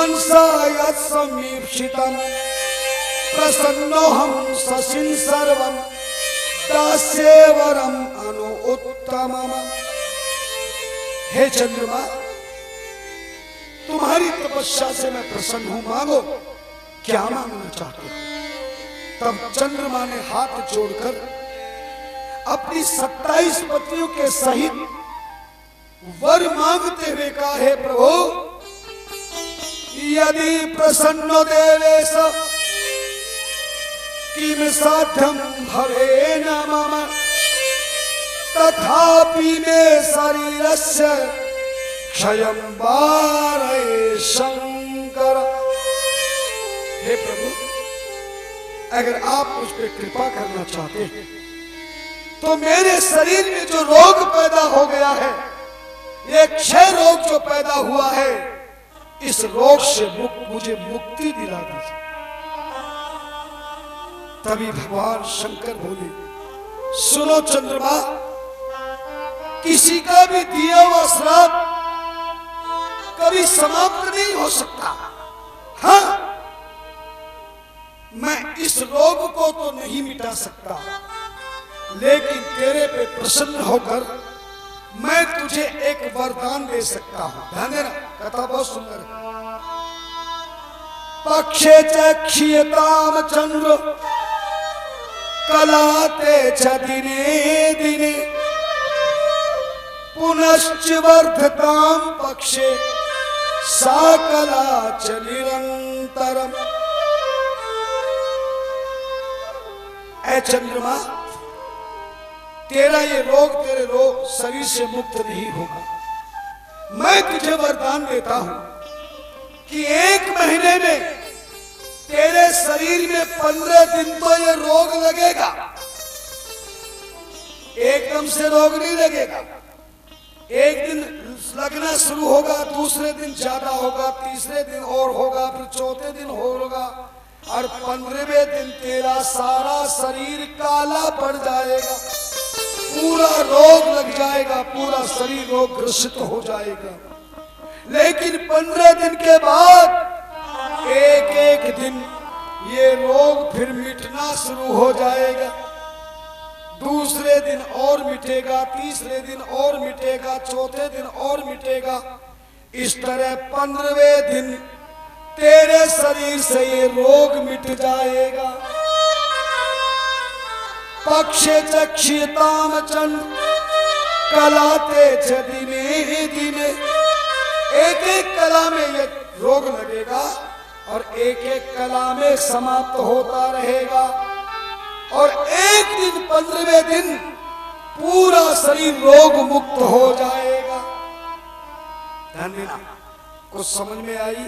मनसा यत् समीक्षितम् प्रसन्नोऽहं शशिं सर्वं दास्ये वरम् अनु उत्तमम्। हे चंद्रमा, तुम्हारी तपस्या से मैं प्रसन्न हूं, मांगो क्या मांगना चाहते हो। तब चंद्रमा ने हाथ जोड़कर अपनी 27 पत्नियों के सहित वर मांगते हुए कहा, हे प्रभु, यदि प्रसन्नो देवेश किम साध्यं भवेन मम तथापि मे शरीरस्य क्षयं वारये शंकर। हे प्रभु, अगर आप मुझ पे कृपा करना चाहते हैं तो मेरे शरीर में जो रोग पैदा हो गया है, ये क्षय रोग जो पैदा हुआ है, इस रोग से मुझे मुक्ति दिला दीजिए। तभी भगवान शंकर बोले, सुनो चंद्रमा, किसी का भी दिया हुआ श्राप कभी समाप्त नहीं हो सकता। हाँ, मैं इस रोग को तो नहीं मिटा सकता, लेकिन तेरे पे प्रसन्न होकर मैं तुझे एक वरदान दे सकता हूं। ध्यान देना, कथा बहुत सुंदर है। पक्षे च क्षीयताम चंद्र कलाते च दिने दिने पुनश्च वर्धताम पक्षे सा कला च निरंतरम। ऐ चंद्रमा, तेरा ये रोग, तेरे रोग शरीर से मुक्त नहीं होगा। मैं तुझे वरदान देता हूं कि 1 महीने में तेरे शरीर में 15 दिन तो ये रोग लगेगा। एकदम से रोग नहीं लगेगा। एक दिन लगना शुरू होगा, दूसरे दिन ज्यादा होगा, तीसरे दिन और होगा, फिर चौथे दिन होगा, और 15वें दिन तेरा सारा शरीर काला पड़ जाएगा, पूरा रोग लग जाएगा, पूरा शरीर रोग ग्रसित हो जाएगा। लेकिन 15 दिन के बाद एक एक दिन ये रोग फिर मिटना शुरू हो जाएगा। दूसरे दिन और मिटेगा, तीसरे दिन और मिटेगा, चौथे दिन और मिटेगा। इस तरह 15वें दिन तेरे शरीर से ये रोग मिट जाएगा। पक्षे च क्षीयताम चंद्र कलाते च दिने दिने। एक एक कला में ये रोग लगेगा और एक एक कला में समाप्त होता रहेगा, और एक दिन 15वें दिन पूरा शरीर रोग मुक्त हो जाएगा। ध्यान देना, कुछ समझ में आई?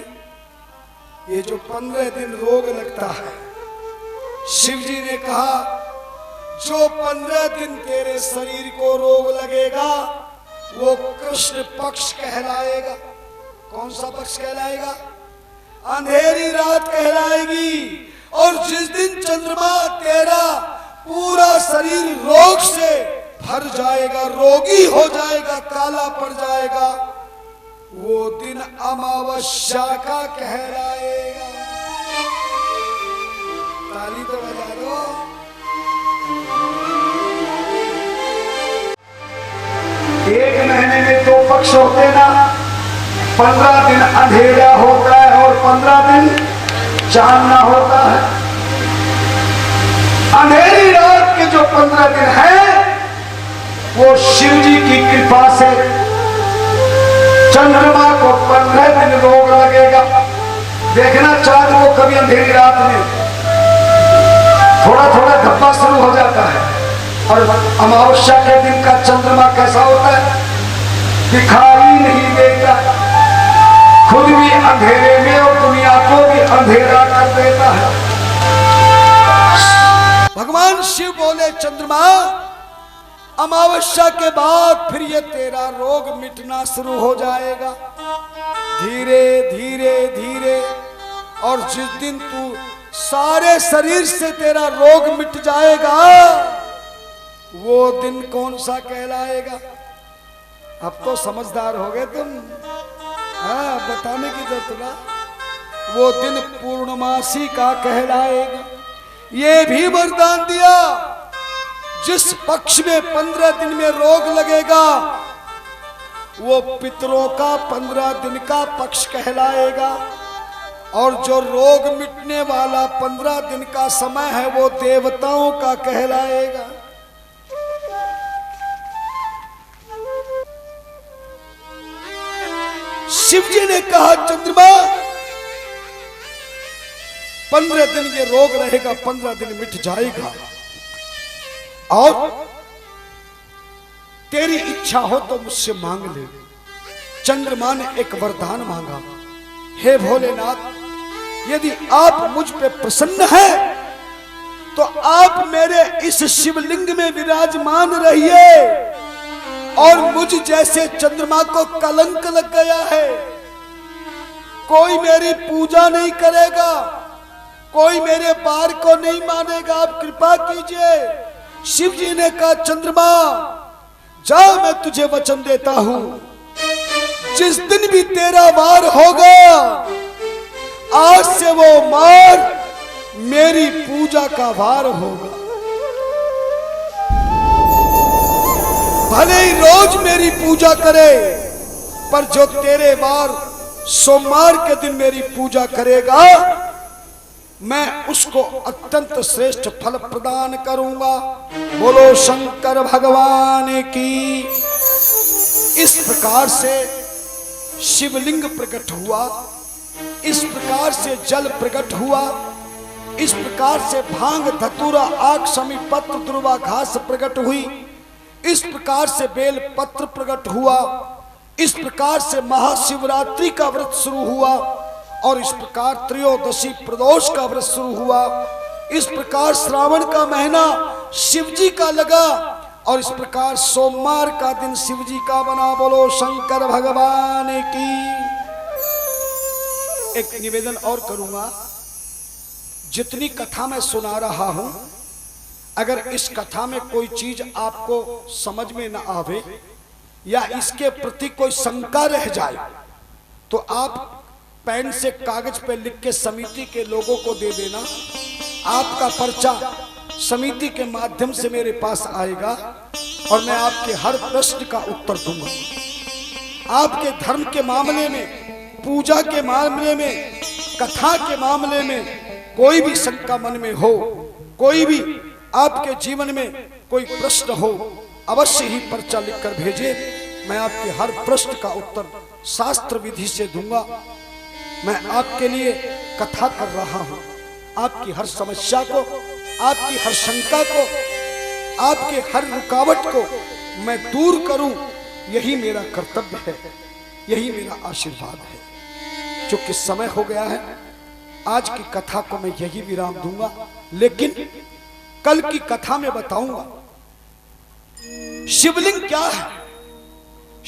ये जो 15 दिन रोग लगता है, शिव जी ने कहा जो 15 दिन तेरे शरीर को रोग लगेगा वो कृष्ण पक्ष कहलाएगा। कौन सा पक्ष कहलाएगा? अंधेरी रात कहलाएगी। और जिस दिन चंद्रमा तेरा पूरा शरीर रोग से भर जाएगा, रोगी हो जाएगा, काला पड़ जाएगा, वो दिन अमावस्या का कहलाएगा। ताली तो बजा दो। एक महीने में 2 पक्ष होते ना, 15 दिन अंधेरा होता है और 15 दिन चांदना होता है। अंधेरी रात के जो 15 दिन है वो शिव जी की कृपा से चंद्रमा को 15 दिन रोग लगेगा। देखना, चांद को कभी अंधेरी रात में थोड़ा थोड़ा धब्बा शुरू हो जाता है, और अमावस्या के दिन का चंद्रमा कैसा होता है? दिखाई नहीं देता, खुद भी अंधेरे में और दुनिया को भी अंधेरा कर देता है। भगवान शिव बोले, चंद्रमा, अमावस्या के बाद फिर ये तेरा रोग मिटना शुरू हो जाएगा, धीरे धीरे धीरे। और जिस दिन तू सारे शरीर से तेरा रोग मिट जाएगा, वो दिन कौन सा कहलाएगा? अब तो समझदार हो गए तुम। हाँ, बताने की जरूरत ना। वो दिन पूर्णमासी का कहलाएगा। ये भी वरदान दिया, जिस पक्ष में 15 दिन में रोग लगेगा वो पितरों का 15 दिन का पक्ष कहलाएगा, और जो रोग मिटने वाला 15 दिन का समय है वो देवताओं का कहलाएगा। शिव जी ने कहा चंद्रमा 15 दिन ये रोग रहेगा, 15 दिन मिट जाएगा, और तेरी इच्छा हो तो मुझसे मांग ले। चंद्रमा ने एक वरदान मांगा, हे भोलेनाथ, यदि आप मुझ पे प्रसन्न हैं तो आप मेरे इस शिवलिंग में विराजमान रहिए, और मुझ जैसे चंद्रमा को कलंक लग गया है, कोई मेरी पूजा नहीं करेगा, कोई मेरे बार को नहीं मानेगा, आप कृपा कीजिए। शिव जी ने कहा चंद्रमा जा, मैं तुझे वचन देता हूं, जिस दिन भी तेरा वार होगा आज से वो वार मेरी पूजा का वार होगा। भले ही रोज मेरी पूजा करे, पर जो तेरे वार सोमवार के दिन मेरी पूजा करेगा मैं उसको अत्यंत श्रेष्ठ फल प्रदान करूंगा। बोलो शंकर भगवान की। इस प्रकार से शिवलिंग प्रकट हुआ, इस प्रकार से जल प्रकट हुआ, इस प्रकार से भांग धतूरा आक समी पत्र दुर्वा घास प्रकट हुई, इस प्रकार से बेल पत्र प्रकट हुआ, इस प्रकार से महाशिवरात्रि का व्रत शुरू हुआ, और इस प्रकार त्रयोदशी प्रदोष का व्रत शुरू हुआ। इस प्रकार श्रावण का महीना शिवजी का लगा, और इस प्रकार सोमवार का दिन शिवजी का बना। बोलो शंकर भगवान की। एक निवेदन और करूंगा, जितनी कथा मैं सुना रहा हूं, अगर इस कथा में कोई चीज आपको समझ में न आवे या इसके प्रति कोई शंका रह जाए तो आप पेन से कागज पे लिख के समिति के लोगों को दे देना। आपका पर्चा समिति के माध्यम से मेरे पास आएगा और मैं आपके हर प्रश्न का उत्तर दूंगा। आपके धर्म के मामले में, पूजा के मामले में, कथा के मामले में कोई भी शंका मन में हो, कोई भी आपके जीवन में कोई प्रश्न हो, अवश्य ही पर्चा लिखकर भेजे। मैं आपके हर प्रश्न का उत्तर शास्त्र विधि से दूंगा। मैं आपके लिए कथा कर रहा हूं, आपकी हर समस्या को, आपकी हर शंका को, आपके हर रुकावट को मैं दूर करूं, यही मेरा कर्तव्य है, यही मेरा आशीर्वाद है। चूंकि समय हो गया है, आज की कथा को मैं यही विराम दूंगा, लेकिन कल की कथा में बताऊंगा शिवलिंग क्या है।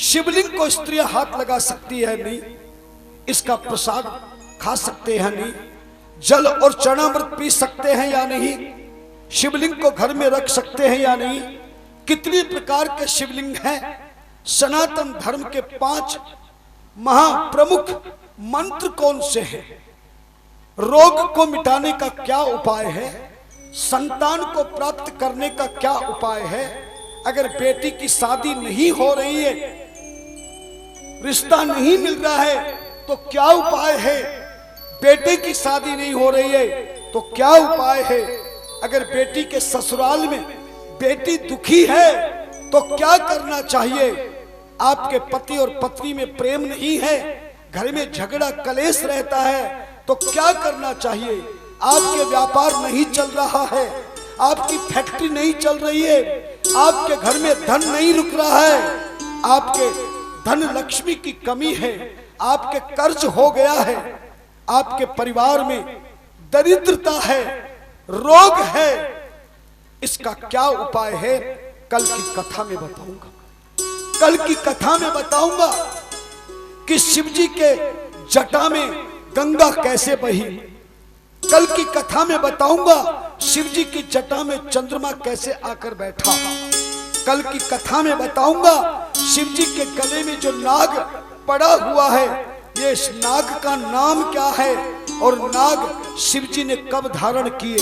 शिवलिंग को स्त्रियां हाथ लगा सकती है नहीं, इसका प्रसाद खा सकते हैं नहीं, जल और चरणामृत पी सकते हैं या नहीं, शिवलिंग को घर में रख सकते हैं या नहीं, कितनी प्रकार के शिवलिंग हैं, सनातन धर्म के 5 महाप्रमुख मंत्र कौन से हैं, रोग को मिटाने का क्या उपाय है, संतान को प्राप्त करने का क्या उपाय है, अगर बेटी की शादी नहीं हो रही है, रिश्ता नहीं मिल रहा है तो क्या उपाय है, बेटे की शादी नहीं हो रही है तो क्या उपाय है, अगर बेटी के ससुराल में बेटी दुखी है तो क्या करना चाहिए, आपके पति और पत्नी में प्रेम नहीं है, घर में झगड़ा कलेश रहता है तो क्या करना चाहिए, आपके व्यापार नहीं चल रहा है, आपकी फैक्ट्री नहीं चल रही है, आपके घर में धन नहीं रुक रहा है, आपके धन लक्ष्मी की कमी है, आपके कर्ज हो गया है, आपके परिवार में दरिद्रता है, रोग है, इसका क्या उपाय है, कल की कथा में बताऊंगा। कल की कथा में बताऊंगा कि शिवजी के जटा में गंगा कैसे बही, कल की कथा में बताऊंगा शिवजी की जटा में चंद्रमा कैसे आकर बैठा, कल की कथा में बताऊंगा शिवजी के गले में जो नाग पड़ा हुआ है, ये इस नाग का नाम क्या है, और नाग शिवजी ने कब धारण किए,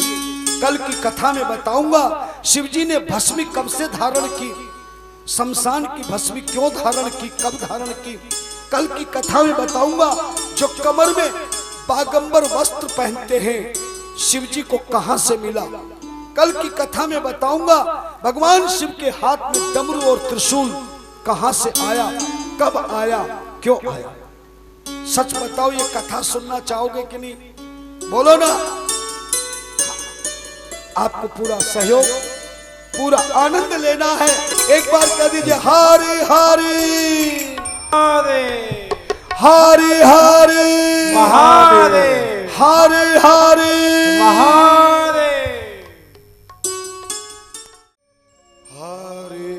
कल की कथा में बताऊंगा। शिवजी ने भस्मी कब से धारण की, शमशान की भस्मी क्यों धारण की, कब धारण की, कल की कथा में बताऊंगा। जो कमर में बागंबर वस्त्र पहनते हैं, शिवजी को कहां से मिला, कल की कथा में बताऊंगा। भगवान शिव के हाथ में डमरू और त्रिशूल कहां से आया, कब आया, क्यों आया। सच बताओ, ये कथा सुनना चाहोगे कि नहीं? बोलो ना। आपको पूरा सहयोग, पूरा आनंद लेना है। एक बार कह दीजिए हरि हरि हरि हरि महादेव, हरि हरि महादेव, हरि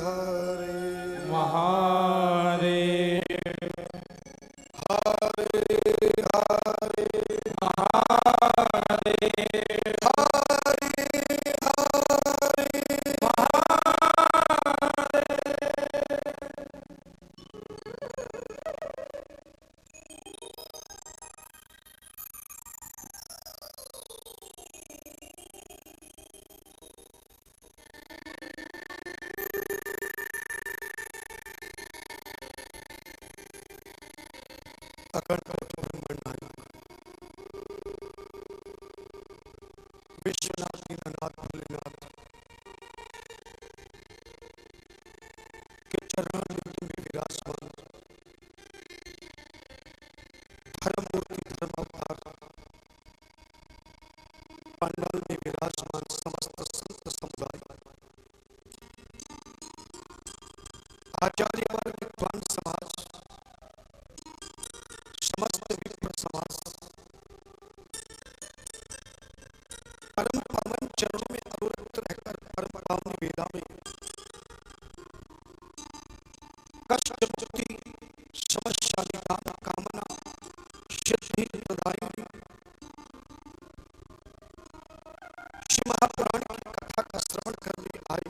हरि महादेव, विश्वनाथ दीनानाथ भोलेनाथ के चरणारविंद में विराजमान धर्म मूर्ति, धर्म अवतार, पंडाल में विराजमान समस्त संत समुदाय, आचार्य वर्ग, विद्वान समाज, समस्त विप्र समाज, परम पावन चरणों में अनुरक्त रहकर परम पावन वेदा में कष्ट मुक्ति, समस्या निदान, कामना सिद्धि प्रदायिनी श्री महापुराण की कथा का श्रवण करने आए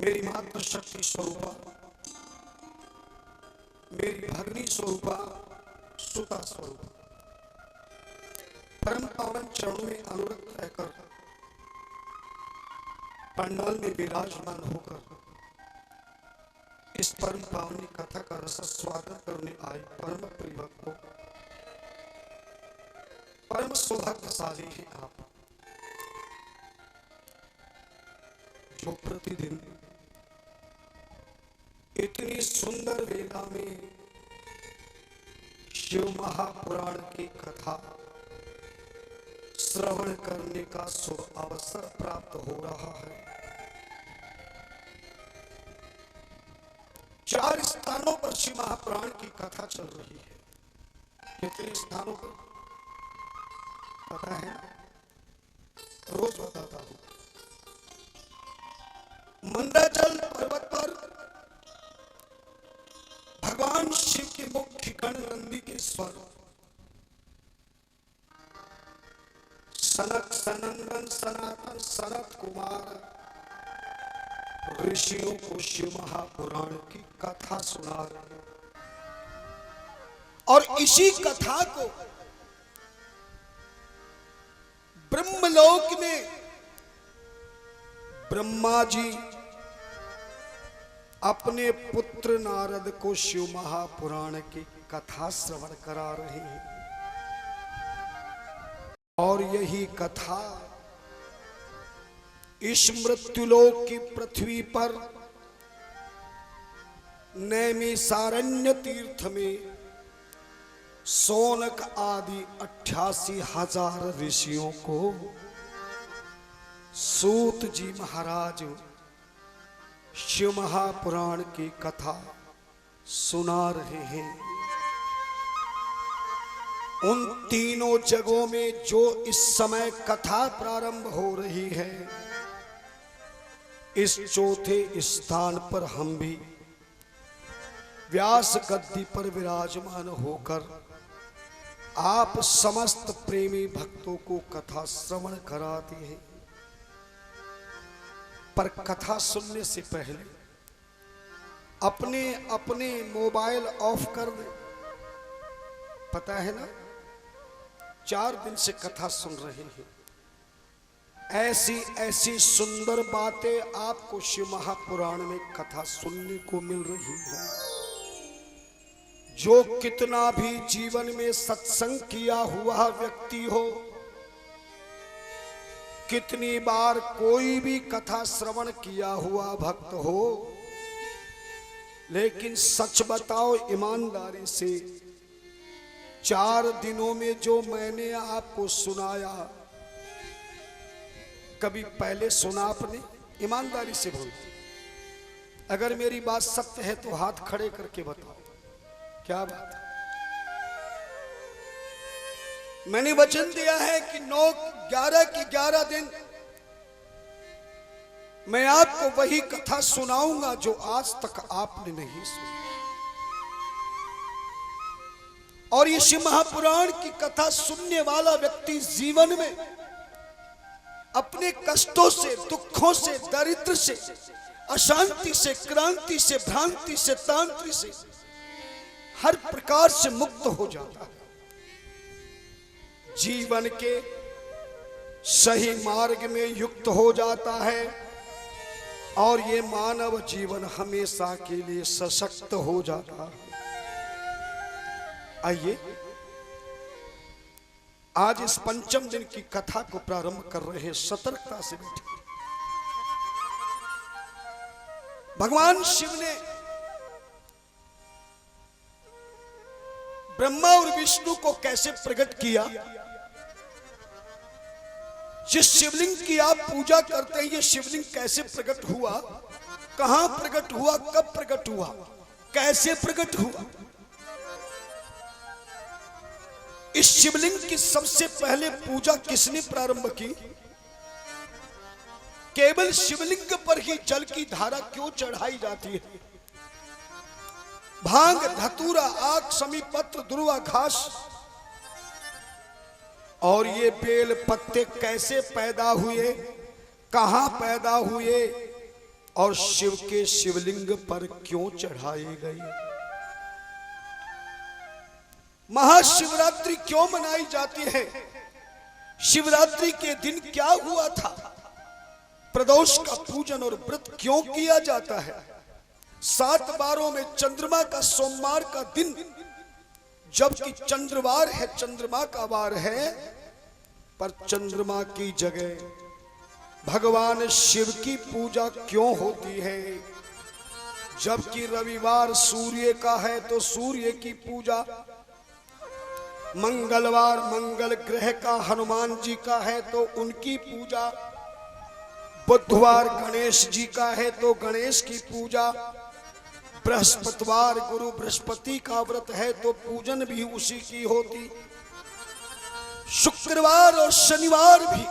मेरी मातृ शक्ति स्वरूपा, मेरी भगनी स्वरूपा, सुता स्वरूपा, परम पावन चरणों में अनुरक्त रहकर पंडाल में विराजमान होकर इस परम पावनी कथा का रस स्वागत करने आए परम प्रिय भक्तों, परम सौभाग्यशाली हैं आप जो प्रतिदिन इतनी सुंदर वेला में शिव महापुराण की कथा श्रवण करने का शुभ अवसर प्राप्त हो रहा है। 4 स्थानों पर शिव महापुराण की कथा चल रही है। कितने स्थानों पर पता है? रोज बताता हूं। मंदाचल पर्वत पर भगवान शिव के मुख्य गण नंदी के स्वर सनक सनंदन सनातन सनत कुमार ऋषियों को शिव महापुराण की कथा सुना रहे, और इसी कथा को ब्रह्मलोक में ब्रह्मा जी अपने पुत्र नारद को शिव महापुराण की कथा श्रवण करा रहे हैं। और यही कथा इस मृत्युलोक की पृथ्वी पर नैमिषारण्य तीर्थ में सोनक आदि 88,000 ऋषियों को सूत जी महाराज शिव महापुराण की कथा सुना रहे हैं। उन तीनों जगहों में जो इस समय कथा प्रारंभ हो रही है, इस चौथे स्थान पर हम भी व्यास गद्दी पर विराजमान होकर आप समस्त प्रेमी भक्तों को कथा श्रवण कराते हैं। पर कथा सुनने से पहले अपने अपने मोबाइल ऑफ कर दें पता है ना, 4 दिन से कथा सुन रहे हैं। ऐसी ऐसी सुंदर बातें आपको शिव महापुराण में कथा सुनने को मिल रही है। जो कितना भी जीवन में सत्संग किया हुआ व्यक्ति हो, कितनी बार कोई भी कथा श्रवण किया हुआ भक्त हो, लेकिन सच बताओ ईमानदारी से, 4 दिनों में जो मैंने आपको सुनाया, कभी पहले सुना आपने? ईमानदारी से बोलो, अगर मेरी बात सत्य है तो हाथ खड़े करके बताओ, क्या बात है? मैंने वचन दिया है कि 9-11 के 11 दिन मैं आपको वही कथा सुनाऊंगा जो आज तक आपने नहीं सुनी। और ये शिव महापुराण की कथा सुनने वाला व्यक्ति जीवन में अपने कष्टों से, दुखों से, दरिद्र से, अशांति से, क्रांति से, भ्रांति से, तांत्रिक से, हर प्रकार से मुक्त हो जाता है। जीवन के सही मार्ग में युक्त हो जाता है और ये मानव जीवन हमेशा के लिए सशक्त हो जाता है। आइए आज इस पंचम दिन की कथा को प्रारंभ कर रहे हैं। सतर्कता से बैठिए। भगवान शिव ने ब्रह्मा और विष्णु को कैसे प्रकट किया? जिस शिवलिंग की आप पूजा करते हैं, ये शिवलिंग कैसे प्रकट हुआ, कहां प्रकट हुआ, कब प्रकट हुआ, कैसे प्रकट हुआ? इस शिवलिंग की सबसे पहले पूजा किसने प्रारंभ की? केवल शिवलिंग पर ही जल की धारा क्यों चढ़ाई जाती है? भांग, धतूरा, आक, समी पत्र, दुर्वा घास और ये बेल पत्ते कैसे पैदा हुए, कहां पैदा हुए और शिव के शिवलिंग पर क्यों चढ़ाए गए? महाशिवरात्रि क्यों मनाई जाती है? शिवरात्रि के दिन क्या हुआ था? प्रदोष का पूजन और व्रत क्यों किया जाता है? 7 बारों में चंद्रमा का सोमवार का दिन, जबकि चंद्रवार है, चंद्रमा का वार है, पर चंद्रमा की जगह भगवान शिव की पूजा क्यों होती है? जबकि रविवार सूर्य का है तो सूर्य की पूजा, मंगलवार मंगल ग्रह का हनुमान जी का है तो उनकी पूजा, बुधवार गणेश जी का है तो गणेश की पूजा, बृहस्पतिवार गुरु बृहस्पति का व्रत है तो पूजन भी उसी की होती, शुक्रवार और शनिवार भी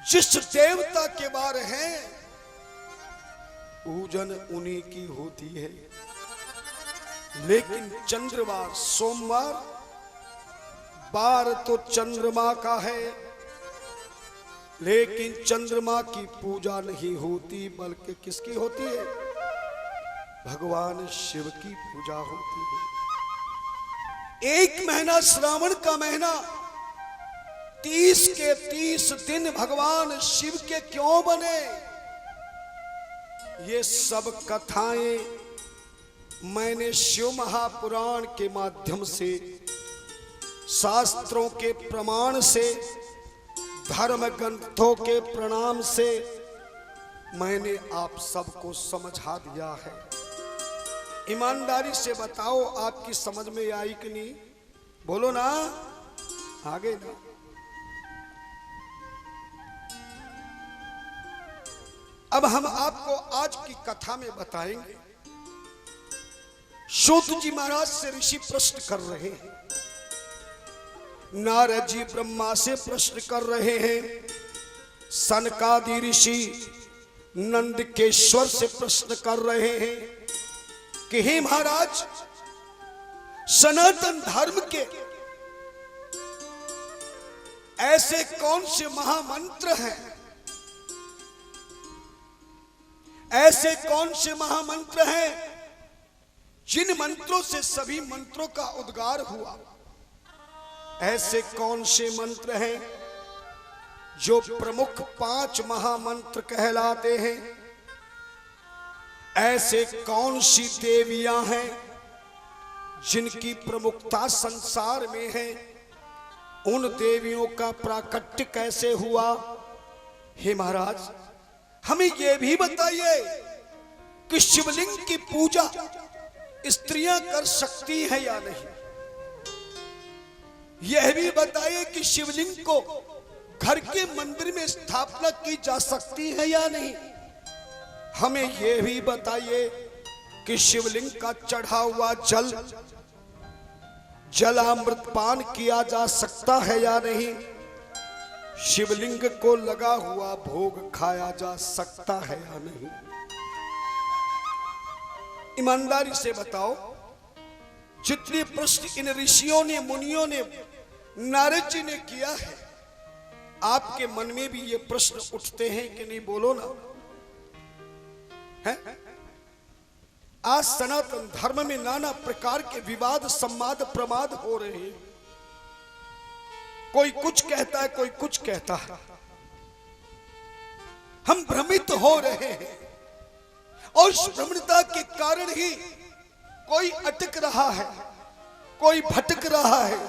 जिस देवता के वार हैं पूजन उन्हीं की होती है। लेकिन चंद्रवार, सोमवार बार तो चंद्रमा का है, लेकिन चंद्रमा की पूजा नहीं होती, बल्कि किसकी होती है? भगवान शिव की पूजा होती है। एक महीना श्रावण का महीना, 30 के 30 दिन भगवान शिव के क्यों बने? ये सब कथाएं मैंने शिव महापुराण के माध्यम से, शास्त्रों के प्रमाण से, धर्म ग्रंथों के प्रणाम से मैंने आप सबको समझा दिया है। ईमानदारी से बताओ, आपकी समझ में आई कि नहीं? बोलो ना, आगे ना। अब हम आपको आज की कथा में बताएंगे। सूत जी महाराज से ऋषि प्रश्न कर रहे हैं, नारद जी ब्रह्मा से प्रश्न कर रहे हैं, सनकादि ऋषि नंदकेश्वर से प्रश्न कर रहे हैं कि हे महाराज, सनातन धर्म के ऐसे कौन से महामंत्र हैं, ऐसे कौन से महामंत्र हैं जिन मंत्रों से सभी मंत्रों का उद्गार हुआ, ऐसे कौन से मंत्र हैं जो प्रमुख 5 महामंत्र कहलाते हैं? ऐसे कौन सी देवियां हैं जिनकी प्रमुखता संसार में है? उन देवियों का प्राकट्य कैसे हुआ? हे महाराज, हमें यह भी बताइए कि शिवलिंग की पूजा स्त्रियां कर सकती हैं या नहीं? यह भी बताइए कि शिवलिंग को घर के मंदिर में स्थापना की जा सकती है या नहीं? हमें यह भी बताइए कि शिवलिंग का चढ़ा हुआ जलामृत पान किया जा सकता है या नहीं? शिवलिंग को लगा हुआ भोग खाया जा सकता है या नहीं? ईमानदारी से बताओ, जितने प्रश्न इन ऋषियों ने, मुनियों ने, नारद जी ने किया है, आपके मन में भी ये प्रश्न उठते हैं कि नहीं? बोलो ना। है? आज सनातन धर्म में नाना प्रकार के विवाद, सम्वाद, प्रमाद हो रहे हैं। कोई कुछ कहता है, कोई कुछ कहता है। हम भ्रमित हो रहे हैं और इस भ्रमणता के कारण ही कोई अटक रहा है, कोई भटक रहा है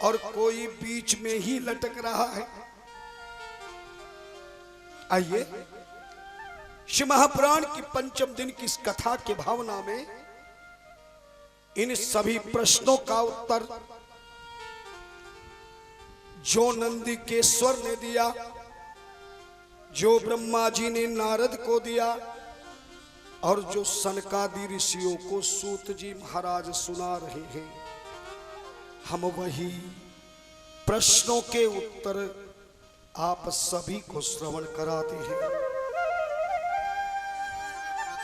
और कोई बीच में ही लटक रहा है। आइए शिव महापुराण की पंचम दिन की इस कथा के भावना में इन सभी प्रश्नों का उत्तर जो नंदिकेश्वर ने दिया, जो ब्रह्मा जी ने नारद को दिया और जो सनकादि ऋषियों को सूत जी महाराज सुना रहे हैं, हम वही प्रश्नों के उत्तर आप सभी को श्रवण कराते हैं।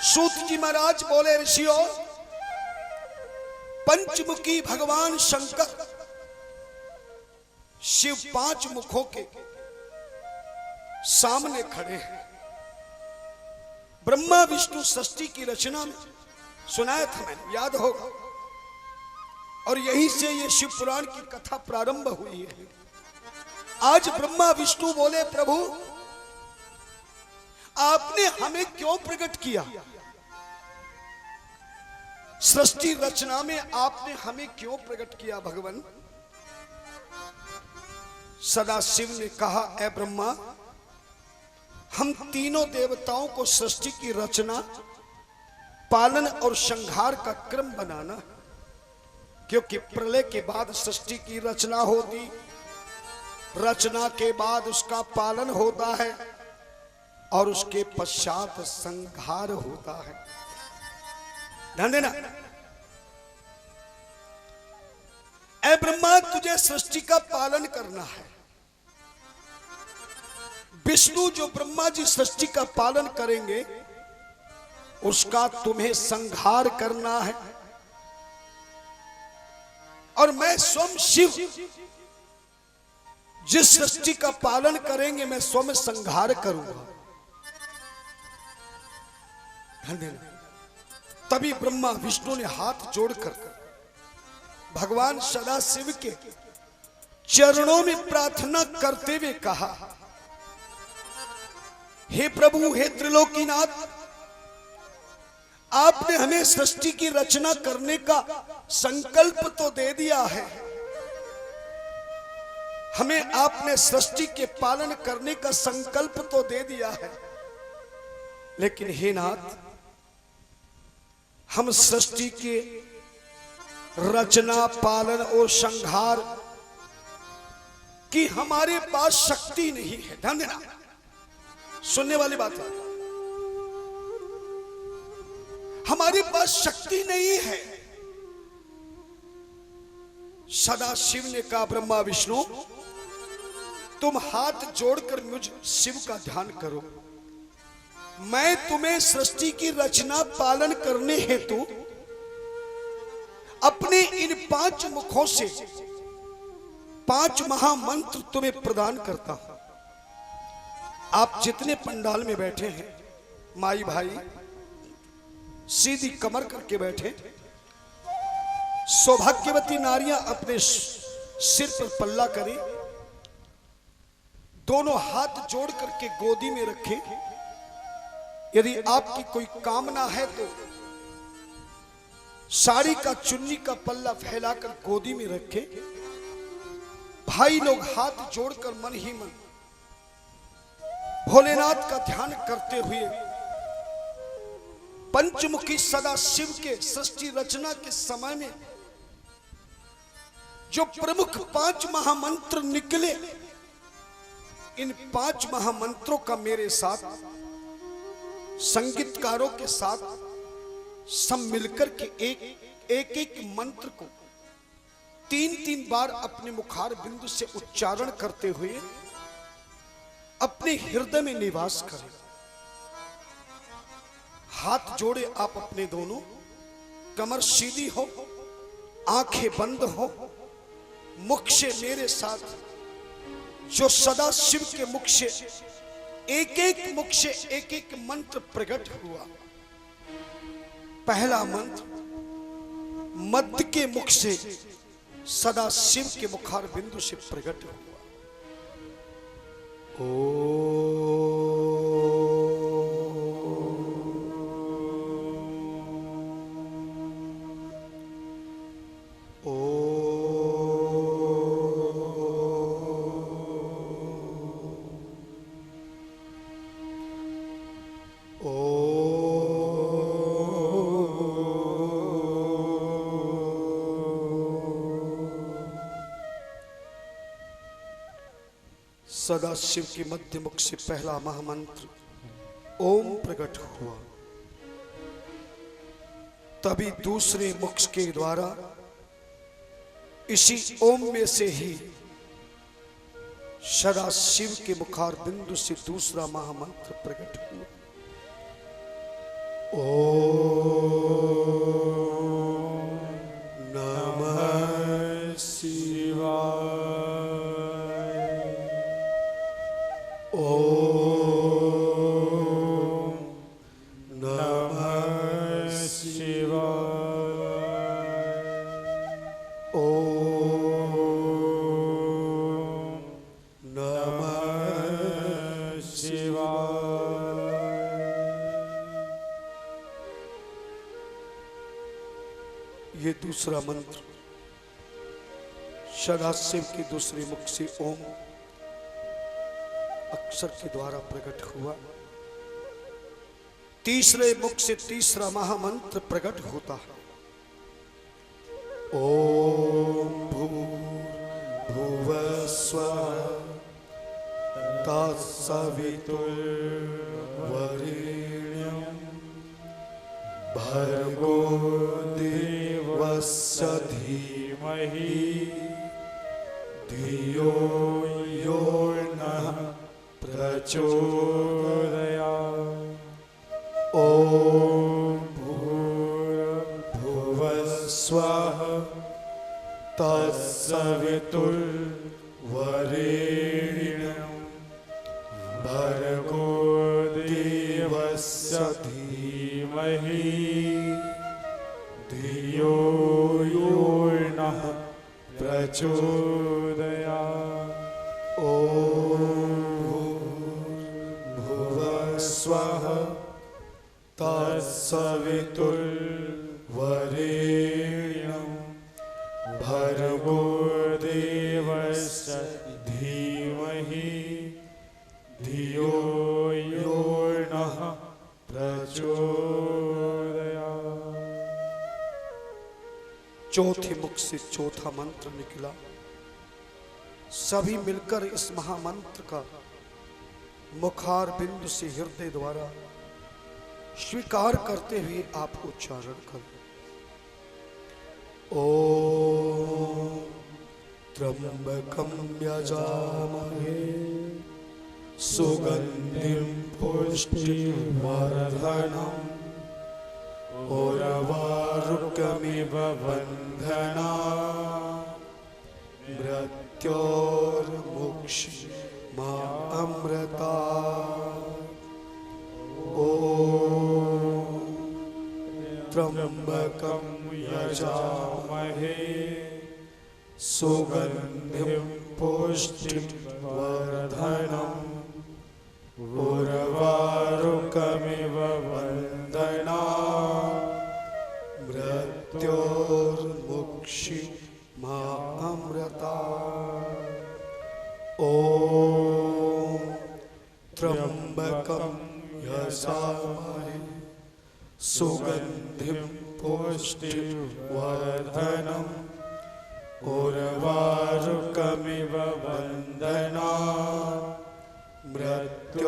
सूत जी महाराज बोले, ऋषियों, पंचमुखी भगवान शंकर शिव 5 मुखों के सामने खड़े हैं। ब्रह्मा विष्णु सृष्टि की रचना में सुनाया था मैंने, याद होगा, और यहीं से ये शिव पुराण की कथा प्रारंभ हुई है। आज ब्रह्मा विष्णु बोले, प्रभु आपने हमें क्यों प्रकट किया? सृष्टि रचना में आपने हमें क्यों प्रकट किया भगवान? सदाशिव ने कहा, ऐ ब्रह्मा, हम तीनों देवताओं को सृष्टि की रचना, पालन और संहार का क्रम बनाना, क्योंकि प्रलय के बाद सृष्टि की रचना होती, रचना के बाद उसका पालन होता है और उसके पश्चात संहार होता है। ध्यान देना। ऐ ब्रह्मा, तुझे सृष्टि का पालन करना है। विष्णु जो ब्रह्मा जी सृष्टि का पालन करेंगे, उसका तुम्हें संहार करना है। और मैं स्वयं शिव जिस सृष्टि का पालन करेंगे, मैं स्वयं संहार करूंगा। ध्यान देना। तभी ब्रह्मा विष्णु ने हाथ जोड़कर भगवान सदाशिव के चरणों में प्रार्थना करते हुए कहा, हे प्रभु, हे त्रिलोकीनाथ, आपने हमें सृष्टि की रचना करने का संकल्प तो दे दिया है, हमें आपने सृष्टि के पालन करने का संकल्प तो दे दिया है, लेकिन हे नाथ, हम सृष्टि के रचना, पालन और संहार की हमारे पास शक्ति नहीं है। ध्यान देना, सुनने वाली बात है, हमारे पास शक्ति नहीं है। सदाशिव ने कहा, ब्रह्मा विष्णु, तुम हाथ जोड़कर मुझ शिव का ध्यान करो, मैं तुम्हें सृष्टि की रचना पालन करने हेतु अपने इन 5 मुखों से 5 महामंत्र तुम्हें प्रदान करता हूं। आप जितने पंडाल में बैठे हैं, माई भाई सीधी कमर करके बैठे, सौभाग्यवती नारियां अपने सिर पर पल्ला करें, दोनों हाथ जोड़ करके गोदी में रखें। यदि आपकी कोई कामना है तो साड़ी का चुन्नी का पल्ला फैलाकर गोदी में रखें। भाई लोग हाथ जोड़कर मन ही मन भोलेनाथ का ध्यान करते हुए पंचमुखी सदा शिव के सृष्टि रचना के समय में जो प्रमुख 5 महामंत्र निकले, इन 5 महामंत्रों का मेरे साथ संगीतकारों के साथ सब मिलकर के एक मंत्र को 3-3 बार अपने मुखार बिंदु से उच्चारण करते हुए अपने हृदय में निवास करें। हाथ जोड़े आप अपने दोनों, कमर सीधी हो, आंखें बंद हो, मुख से मेरे साथ जो सदा शिव के मुख से एक मंत्र प्रकट हुआ। पहला मंत्र मध्य के मुख से सदा शिव के मुखार बिंदु से प्रकट हुआ। सदा शिव के मध्य मुख से पहला महामंत्र ओम प्रकट हुआ। तभी दूसरे मुख के द्वारा इसी ओम में से ही सदा शिव के मुखार बिंदु से दूसरा महामंत्र प्रकट हुआ। ओम नमः शिवाय। ओम नमः शिवाय। ओम नमः शिवाय। ये दूसरा मंत्र सदाशिव के दूसरे मुख से ओम अक्षर के द्वारा प्रकट हुआ। तीसरे मुख से तीसरा महामंत्र प्रकट होता है। ओम भूर्भुवस्वः तत्सवितुर्वरेण्यं भर्गो देवस्य धीमहि धियो यो नः प्रचोदयात्। ओम भूर्भुवस्वः तत्सवितुर्वरेण्यं भर्गो देवस्य धीमहि धियो यो नः प्रचोदयात्। स्वः तत्सवितुर्वरेण्यं भर्गो देवस्य धीमहि धियो यो नः प्रचोदयात्। चौथे मुख से चौथा मंत्र निकला। सभी मिलकर इस महामंत्र का मुखार बिंदु से हृदय द्वारा स्वीकार करते हुए आप उच्चारण करें। ओम त्र्यंबकं यजामहे सुगंधिं पुष्टिवर्धनम् उर्वारुकमिव बन्धनात् मृत्योर्मुक्षीयमामृतात्। ओम त्र्यंबकं यजामहे सुगंधिं पुष्टिवर्धनम् उर्वारुकमिव वन्दनात् मृत्योर्मुक्षीयमामृतात्। ॐ त्र्यंबकं यजामहे सुगंधिं पुष्टिवर्धनम् उर्वारुकमिव वन्दनात् मृत्योर्मुक्षीयमामृतात्।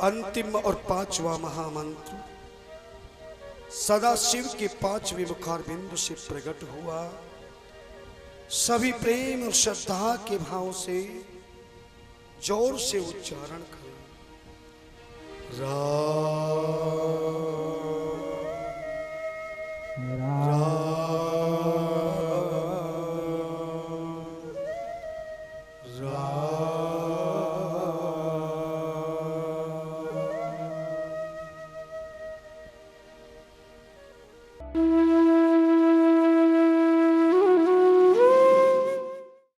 अंतिम और पांचवा महामंत्र सदाशिव के पांचवें मुखार बिंदु से प्रकट हुआ। सभी प्रेम और श्रद्धा के भाव से जोर से उच्चारण करें। Thank you.